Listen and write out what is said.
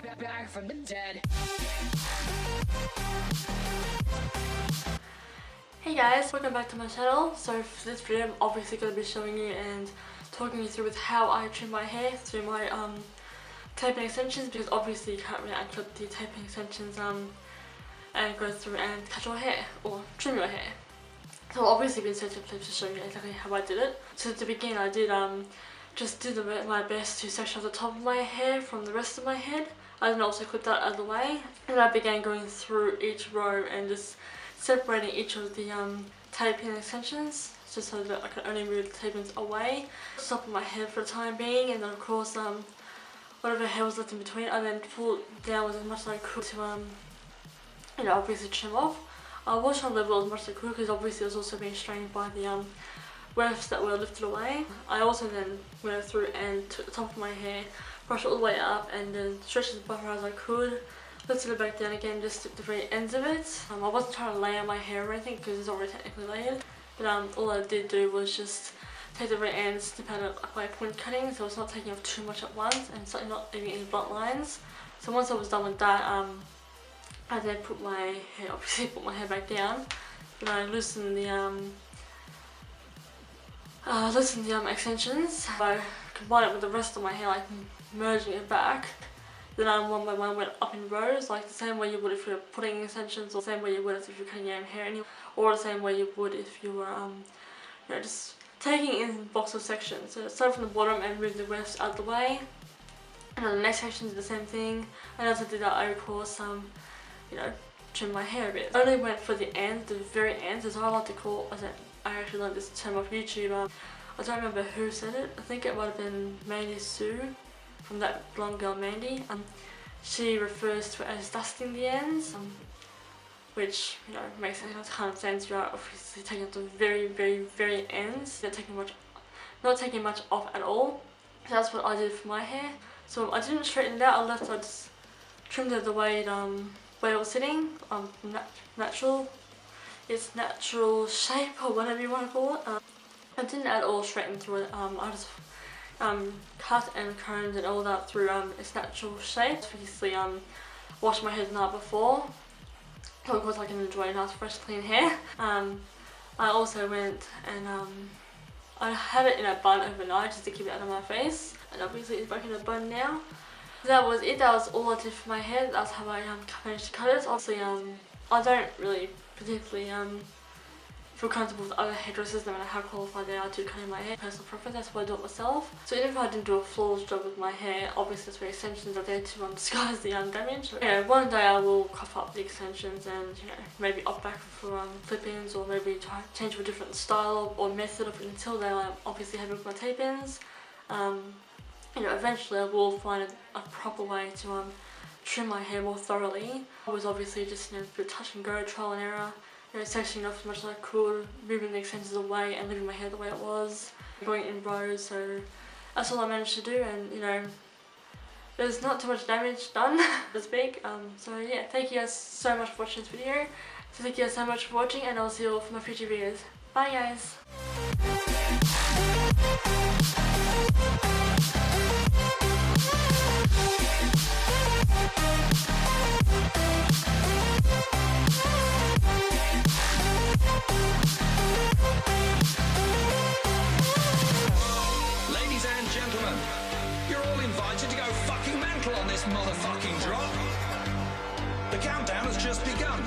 back from the dead. Hey guys, welcome back to my channel. So for this video I'm obviously going to be showing you and talking you through with how I trim my hair through my taping extensions, because obviously you can't really unclip the taping extensions and go through and cut your hair or trim your hair. So I've obviously been searching clips to show you exactly how I did it. So to begin I did just did my best to section off the top of my hair from the rest of my head. I then also clipped that out of the way, and I began going through each row and just separating each of the taping extensions, just so that I can only move the tapings away, top of my head for the time being, and then of course whatever hair was left in between I then pulled down as much as I could to you know, obviously trim off. I was trying to level as much as I could because obviously I was also being strained by the wefts that were lifted away. I also then went through and took the top of my hair, brushed it all the way up, and then stretched it as far as I could, lifted it back down again, just took the very ends of it. I wasn't trying to layer my hair or anything because it's already technically layered, but all I did do was just take the very ends, snip out of my point cutting, so it's not taking off too much at once and certainly not leaving any blunt lines. So once I was done with that, I then put my hair back down, and I loosened the extensions. I combined it with the rest of my hair, like merging it back. Then one by one went up in rows, like the same way you would if you were putting extensions, or the same way you would if you're cutting your own hair anyway, or the same way you would if you were you know, just taking in blocks of sections. So start from the bottom and move the wefts out of the way, and then the next section did the same thing. And as I did that, I of course you know, trim my hair a bit. I only went for the ends, the very ends, as I like to call. I actually learned this term off YouTube. I don't remember who said it. I think it might have been Mandy Sue from that blonde girl Mandy. She refers to it as dusting the ends, which, you know, makes kind of sense. You are obviously taking the very ends. Not taking much off at all. So that's what I did for my hair. So I didn't straighten it out. I just trimmed it the way it was sitting, its natural shape, or whatever you want to call it. I didn't at all straighten through it. I just cut and combed and all that through its natural shape. Obviously washed my hair the night before, so of course I can enjoy nice fresh clean hair. I also went and I had it in a bun overnight just to keep it out of my face, and obviously it's back in a bun now. That was it. That was all I did for my hair. That's how I managed to cut it. Obviously I don't really particularly feel comfortable with other hairdressers, no matter how qualified they are to cutting my hair. Personal preference, that's why I do it myself. So even if I didn't do a flawless job with my hair, obviously that's where extensions are there to disguise the damage. So, you know, one day I will cough up the extensions and, you know, maybe opt back for clip-ins, or maybe try change to a different style or method of it until they obviously happy with my tape-ins. You know, eventually I will find a proper way to trim my hair more thoroughly. I was obviously just, you know, a bit touch and go, trial and error, you know, sectioning off as much as I could, moving the extensions away and leaving my hair the way it was, going in rows. So that's all I managed to do, and you know, there's not too much damage done, so to speak. So yeah, thank you guys so much for watching this video. So thank you guys so much for watching, and I'll see you all for my future videos. Bye guys! Ladies and gentlemen, you're all invited to go fucking mental on this motherfucking drop. The countdown has just begun.